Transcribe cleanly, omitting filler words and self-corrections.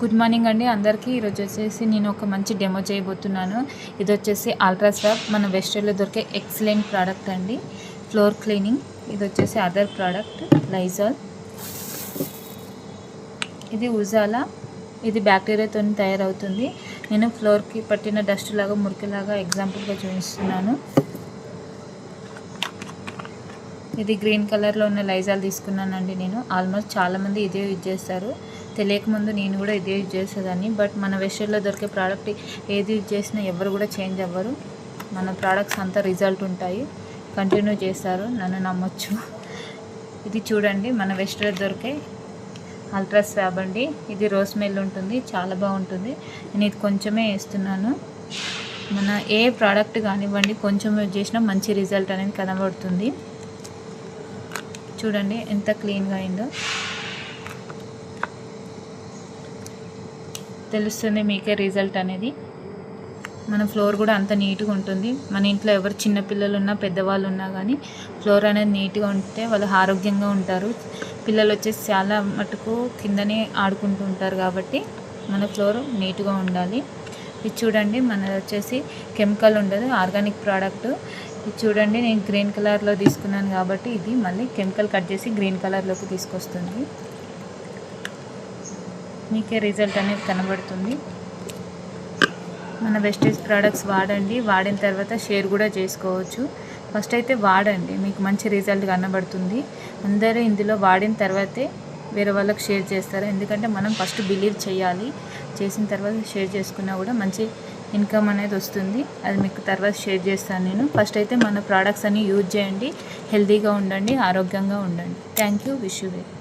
Good morning అండి అందరికీ. ఈరోజు వచ్చేసి నేను ఒక మంచి డెమో చేయబోతున్నాను. ఇది వచ్చేసి అల్ట్రా స్వాబ్ మన వెస్టర్న్లో దొరికే ఎక్సలెంట్ ప్రోడక్ట్ అండి. Floor cleaning. ఇది వచ్చేసి అదర్ ప్రోడక్ట్ లైజాల్. ఇది ఉజాలా. ఇది బ్యాక్టీరియాతో తయారవుతుంది. నేను ఫ్లోర్కి పట్టిన డస్ట్ లాగా మురికిలాగా ఎగ్జాంపుల్గా చూపిస్తున్నాను. ఇది గ్రీన్ కలర్లో ఉన్న లైజాల్ తీసుకున్నానండి. నేను ఆల్మోస్ట్ చాలామంది ఇదే యూజ్ చేస్తారు. తెలియకముందు నేను కూడా ఇదే యూజ్ చేసేదాన్ని. బట్ మన వెస్టర్న్లో దొరికే ప్రోడక్ట్ ఏది యూజ్ చేసినా ఎవరు కూడా చేంజ్ అవ్వరు. మన ప్రోడక్ట్స్ అంతా రిజల్ట్ ఉంటాయి. కంటిన్యూ చేస్తారు, నన్ను నమ్మొచ్చు. ఇది చూడండి, మన వెస్టర్న్లో దొరికే అల్ట్రా స్వాబ్ అండి. ఇది రోజ్ స్మెల్ ఉంటుంది, చాలా బాగుంటుంది. నేను ఇది కొంచెమే వేస్తున్నాను. మన ఏ ప్రోడక్ట్ కానివ్వండి, కొంచెం యూజ్ చేసినా మంచి రిజల్ట్ అనేది కనబడుతుంది. చూడండి ఎంత క్లీన్గా అయిందో తెలుస్తుంది మీకే రిజల్ట్ అనేది. మన ఫ్లోర్ కూడా అంత నీట్గా ఉంటుంది. మన ఇంట్లో ఎవరు చిన్నపిల్లలు ఉన్నా పెద్దవాళ్ళు ఉన్నా కానీ ఫ్లోర్ అనేది నీట్గా ఉంటే వాళ్ళు ఆరోగ్యంగా ఉంటారు. పిల్లలు వచ్చేసి చాలా మటుకు కిందనే ఆడుకుంటూ ఉంటారు కాబట్టి మన ఫ్లోర్ నీట్గా ఉండాలి. ఇది చూడండి, మనది వచ్చేసి కెమికల్ ఉండదు, ఆర్గానిక్ ప్రోడక్ట్. ఇది చూడండి, నేను గ్రీన్ కలర్లో తీసుకున్నాను కాబట్టి ఇది మళ్ళీ కెమికల్ కట్ చేసి గ్రీన్ కలర్లోకి తీసుకొస్తుంది. మీకే రిజల్ట్ అనేది కనబడుతుంది. మన వెస్టేజ్ ప్రోడక్ట్స్ వాడండి. వాడిన తర్వాత షేర్ కూడా చేసుకోవచ్చు. ఫస్ట్ అయితే వాడండి, మీకు మంచి రిజల్ట్ కనబడుతుంది. అందరూ ఇందులో వాడిన తర్వాతే వేరే వాళ్ళకి షేర్ చేస్తారు. ఎందుకంటే మనం ఫస్ట్ బిలీవ్ చేయాలి. చేసిన తర్వాత షేర్ చేసుకున్నా కూడా మంచి ఇన్కమ్ అనేది వస్తుంది. అది మీకు తర్వాత షేర్ చేస్తాను నేను. ఫస్ట్ అయితే మన ప్రోడక్ట్స్ అన్ని యూజ్ చేయండి. హెల్తీగా ఉండండి, ఆరోగ్యంగా ఉండండి. Thank you. Wish you well.